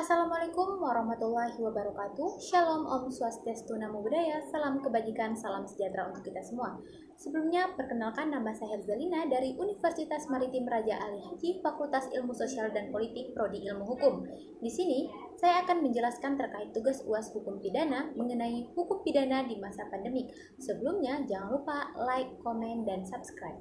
Assalamualaikum warahmatullahi wabarakatuh. Shalom, Om Swastiastu, Namo Buddhaya. Salam kebajikan, salam sejahtera untuk kita semua. Sebelumnya, perkenalkan nama saya Herzalina dari Universitas Maritim Raja Ali Haji, Fakultas Ilmu Sosial dan Politik, Prodi Ilmu Hukum. Di sini, saya akan menjelaskan terkait tugas UAS Hukum Pidana mengenai hukum pidana di masa pandemik. Sebelumnya, jangan lupa like, komen, dan subscribe.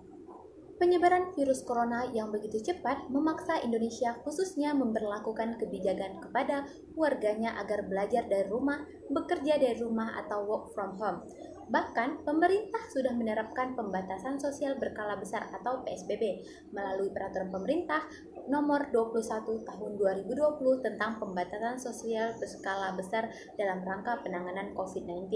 Penyebaran virus corona yang begitu cepat memaksa Indonesia khususnya memberlakukan kebijakan kepada warganya agar belajar dari rumah, bekerja dari rumah atau work from home. Bahkan, pemerintah sudah menerapkan pembatasan sosial berskala besar atau PSBB melalui peraturan pemerintah nomor 21 tahun 2020 tentang pembatasan sosial berskala besar dalam rangka penanganan COVID-19.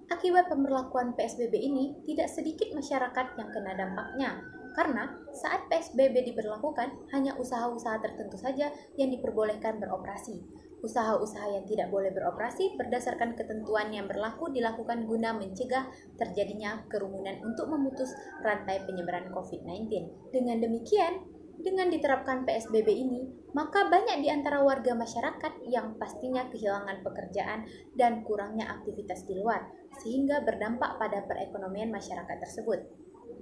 Akibat pemberlakuan PSBB ini, tidak sedikit masyarakat yang kena dampaknya, karena saat PSBB diberlakukan, hanya usaha-usaha tertentu saja yang diperbolehkan beroperasi. Usaha-usaha yang tidak boleh beroperasi berdasarkan ketentuan yang berlaku dilakukan guna mencegah terjadinya kerumunan untuk memutus rantai penyebaran COVID-19. Dengan demikian, dengan diterapkan PSBB ini, maka banyak di antara warga masyarakat yang pastinya kehilangan pekerjaan dan kurangnya aktivitas di luar, sehingga berdampak pada perekonomian masyarakat tersebut.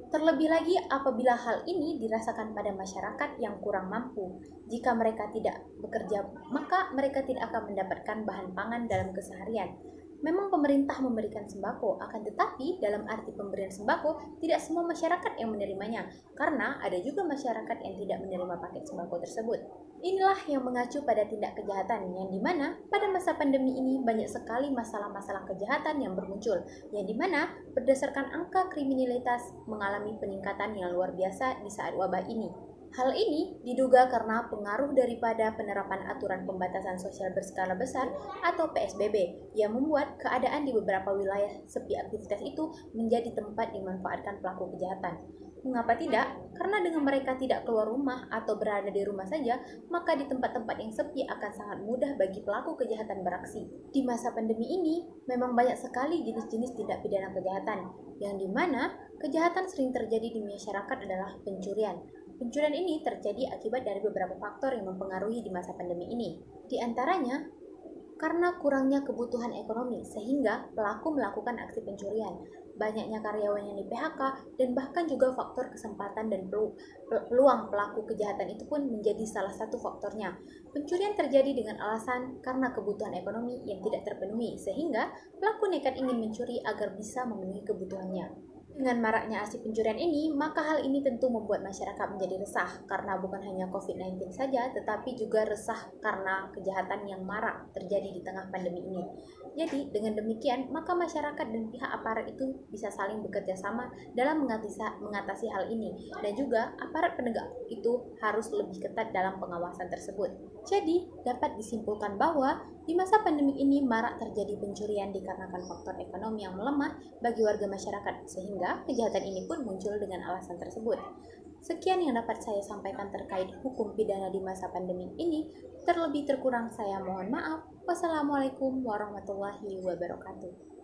Terlebih lagi apabila hal ini dirasakan pada masyarakat yang kurang mampu. Jika mereka tidak bekerja, maka mereka tidak akan mendapatkan bahan pangan dalam keseharian. Memang pemerintah memberikan sembako, akan tetapi dalam arti pemberian sembako, tidak semua masyarakat yang menerimanya, karena ada juga masyarakat yang tidak menerima paket sembako tersebut. Inilah yang mengacu pada tindak kejahatan, yang dimana pada masa pandemi ini banyak sekali masalah-masalah kejahatan yang bermuncul, yang dimana berdasarkan angka kriminalitas mengalami peningkatan yang luar biasa di saat wabah ini. Hal ini diduga karena pengaruh daripada penerapan aturan pembatasan sosial berskala besar atau PSBB yang membuat keadaan di beberapa wilayah sepi aktivitas itu menjadi tempat dimanfaatkan pelaku kejahatan. Mengapa tidak? Karena dengan mereka tidak keluar rumah atau berada di rumah saja, maka di tempat-tempat yang sepi akan sangat mudah bagi pelaku kejahatan beraksi. Di masa pandemi ini, memang banyak sekali jenis-jenis tindak pidana kejahatan, yang dimana kejahatan sering terjadi di masyarakat adalah pencurian. Pencurian ini terjadi akibat dari beberapa faktor yang mempengaruhi di masa pandemi ini. Di antaranya, karena kurangnya kebutuhan ekonomi, sehingga pelaku melakukan aksi pencurian. Banyaknya karyawan yang di PHK, dan bahkan juga faktor kesempatan dan peluang pelaku kejahatan itu pun menjadi salah satu faktornya. Pencurian terjadi dengan alasan karena kebutuhan ekonomi yang tidak terpenuhi, sehingga pelaku nekat ingin mencuri agar bisa memenuhi kebutuhannya. Dengan maraknya aksi pencurian ini, maka hal ini tentu membuat masyarakat menjadi resah karena bukan hanya COVID-19 saja, tetapi juga resah karena kejahatan yang marak terjadi di tengah pandemi ini. Jadi, dengan demikian, maka masyarakat dan pihak aparat itu bisa saling bekerja sama dalam mengatasi hal ini, dan juga aparat penegak itu harus lebih ketat dalam pengawasan tersebut. Jadi, dapat disimpulkan bahwa di masa pandemi ini marak terjadi pencurian dikarenakan faktor ekonomi yang melemah bagi warga masyarakat, sehingga kejahatan ini pun muncul dengan alasan tersebut. Sekian yang dapat saya sampaikan terkait hukum pidana di masa pandemi ini. Terlebih terkurang saya mohon maaf. Wassalamualaikum warahmatullahi wabarakatuh.